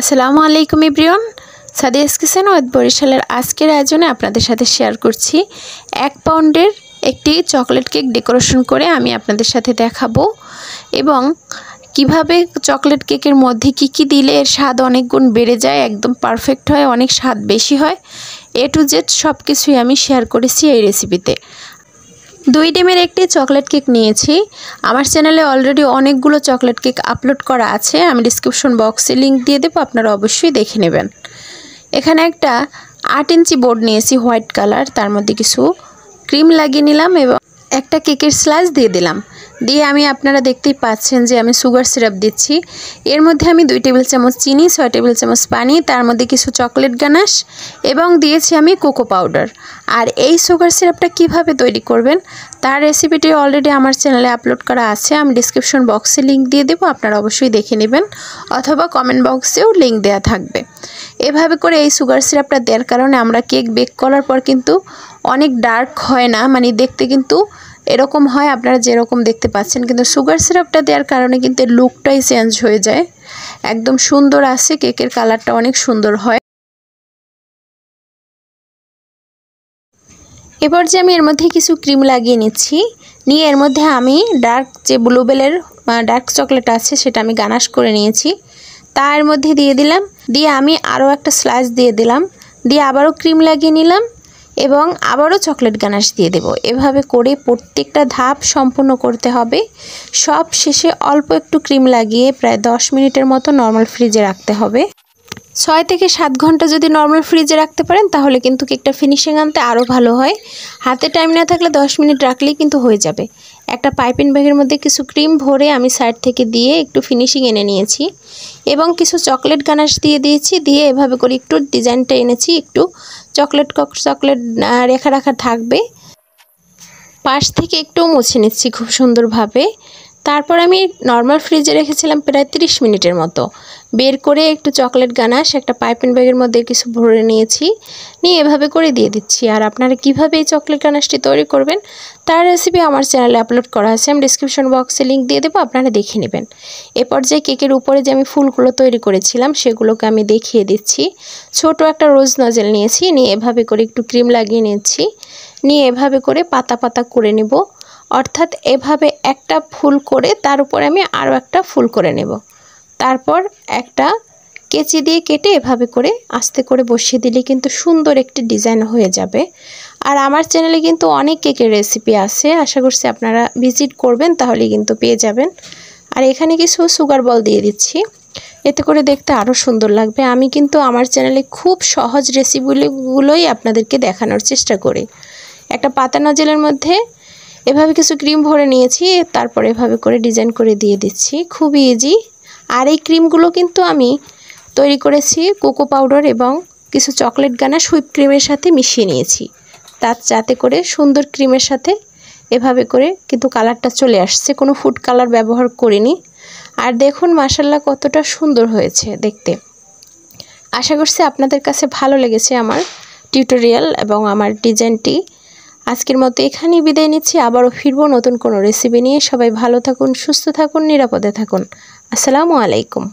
আসসালামু আলাইকুম everyone, Sadia's kitchen ওয়েথ বরিশালের আজকের আয়োজনে আপনাদের সাথে শেয়ার করছি 1 পাউন্ডের একটি চকলেট কেক ডেকোরেশন করে আমি আপনাদের সাথে দেখাবো এবং কিভাবে চকলেট কেকের মধ্যে কি দিলে এর স্বাদ অনেক গুণ বেড়ে যায়, একদম পারফেক্ট হয়, অনেক স্বাদ বেশি হয়। A to Z সব কিছুই আমি শেয়ার করেছি এই রেসিপিতে। 2 ডিমের একটি চকলেট কেক নিয়েছি। আমার চ্যানেলে অলরেডি অনেকগুলো চকলেট কেক আপলোড করা আছে, আমি ডিসক্রিপশন বক্সে লিংক দিয়ে দেবো, আপনারা অবশ্যই দেখে নেবেন। এখানে একটা 8 ইঞ্চি বোর্ড নিয়েছি হোয়াইট কালার, তার মধ্যে কিছু ক্রিম লাগিয়ে নিলাম এবং একটা কেকের স্লাইস দিয়ে দিলাম। দিয়ে আমি আপনারা দেখতেই পাচ্ছেন যে আমি সুগার সিরাপ দিচ্ছি। এর মধ্যে আমি 2 টেবিল চামচ চিনি, 6 টেবিল চামচ পানি, তার মধ্যে কিছু চকলেট গানাশ এবং দিয়েছি আমি কোকো পাউডার। আর এই সুগার সিরাপটা কিভাবে তৈরি করবেন তার রেসিপিটি অলরেডি আমার চ্যানেলে আপলোড করা আছে, আমি ডিসক্রিপশন বক্সে লিংক দিয়ে দেবো, আপনারা অবশ্যই দেখে নেবেন অথবা কমেন্ট বক্সেও লিংক দেওয়া থাকবে। এভাবে করে এই সুগার সিরাপটা দেওয়ার কারণে আমরা কেক বেক করার পর কিন্তু অনেক ডার্ক হয় না, মানে দেখতে কিন্তু এরকম হয় আপনারা যেরকম দেখতে পাচ্ছেন, কিন্তু সুগার সিরাপটা দেওয়ার কারণে কিন্তু লুকটাই চেঞ্জ হয়ে যায়, একদম সুন্দর আসে, কেকের কালারটা অনেক সুন্দর হয়। এবার যে আমি এর মধ্যে কিছু ক্রিম লাগিয়ে নিচ্ছি, নিয়ে এর মধ্যে আমি ডার্ক যে ব্লুবেলের ডার্ক চকলেট আছে সেটা আমি গানাশ করে নিয়েছি, তার মধ্যে দিয়ে দিলাম। দিয়ে আমি আরও একটা স্লাইস দিয়ে দিলাম, দিয়ে আবারও ক্রিম লাগিয়ে নিলাম এবং আবারও চকলেট গানাশ দিয়ে দেব। এভাবে করে প্রত্যেকটা ধাপ সম্পূর্ণ করতে হবে। সব শেষে অল্প একটু ক্রিম লাগিয়ে প্রায় 10 মিনিটের মতো নর্মাল ফ্রিজে রাখতে হবে। 6 থেকে 7 ঘন্টা যদি নর্মাল ফ্রিজে রাখতে পারেন তাহলে কিন্তু কেকটা ফিনিশিং আনতে আরও ভালো হয়। হাতে টাইম না থাকলে 10 মিনিট রাখলেই কিন্তু হয়ে যাবে। একটা পাইপিং ব্যাগের মধ্যে কিছু ক্রিম ভরে আমি সাইড থেকে দিয়ে একটু ফিনিশিং এনে নিয়েছি এবং কিছু চকলেট গানাশ দিয়ে দিয়েছি। দিয়ে এভাবে করে একটু ডিজাইনটা এনেছি, একটু চকলেট রেখা থাকবে, পাশ থেকে একটু মুছে নিচ্ছি খুব সুন্দরভাবে। তারপর আমি নর্মাল ফ্রিজে রেখেছিলাম প্রায় 30 মিনিটের মতো। বের করে একটু চকলেট গানাশ একটা পাইপিং ব্যাগের মধ্যে কিছু ভরে নিয়েছি, নিয়ে এভাবে করে দিয়ে দিচ্ছি। আর আপনারা কিভাবে এই চকলেট গানাশটি তৈরি করবেন তার রেসিপি আমার চ্যানেলে আপলোড করা আছে, আমি ডিসক্রিপশন বক্সে লিংক দিয়ে দেবো, আপনারা দেখে নেবেন। এ পর্যায়ে কেকের উপরে যে আমি ফুলগুলো তৈরি করেছিলাম সেগুলোকে আমি দেখিয়ে দিচ্ছি। ছোট একটা রোজ নজেল নিয়েছি, নিয়ে এভাবে করে একটু ক্রিম লাগিয়ে নিচ্ছি, নিয়ে এভাবে করে পাতা পাতা করে নেব, অর্থাৎ এভাবে একটা ফুল করে তার উপরে আমি আরও একটা ফুল করে নেব। তারপর একটা কেচি দিয়ে কেটে এভাবে করে আস্তে করে বসিয়ে দিলে কিন্তু সুন্দর একটি ডিজাইন হয়ে যাবে। আর আমার চ্যানেলে কিন্তু অনেক কেকের রেসিপি আছে, আশা করছি আপনারা ভিজিট করবেন তাহলে কিন্তু পেয়ে যাবেন। আর এখানে কিছু সুগার বল দিয়ে দিচ্ছি, এতে করে দেখতে আরও সুন্দর লাগবে। আমি কিন্তু আমার চ্যানেলে খুব সহজ রেসিপিগুলোই আপনাদেরকে দেখানোর চেষ্টা করি। একটা পাতা নজেলের মধ্যে এভাবে কিছু ক্রিম ভরে নিয়েছি, তারপর এভাবে করে ডিজাইন করে দিয়ে দিচ্ছি, খুবই ইজি। আর এই ক্রিমগুলো কিন্তু আমি তৈরি করেছি কোকো পাউডার এবং কিছু চকলেট গানাশ হুইপ ক্রিমের সাথে মিশিয়ে নিয়েছি, যাতে করে সুন্দর ক্রিমের সাথে এভাবে করে কিন্তু কালারটা চলে আসছে, কোনো ফুড কালার ব্যবহার করিনি। আর দেখুন মাশাআল্লাহ কতটা সুন্দর হয়েছে দেখতে। আশা করছি আপনাদের কাছে ভালো লেগেছে আমার টিউটোরিয়াল এবং আমার ডিজাইনটি। আজকের মতো এখানেই বিদায় নিচ্ছি, আবারও ফিরবো নতুন কোনো রেসিপি নিয়ে। সবাই ভালো থাকুন, সুস্থ থাকুন, নিরাপদে থাকুন। আসসালামু আলাইকুম।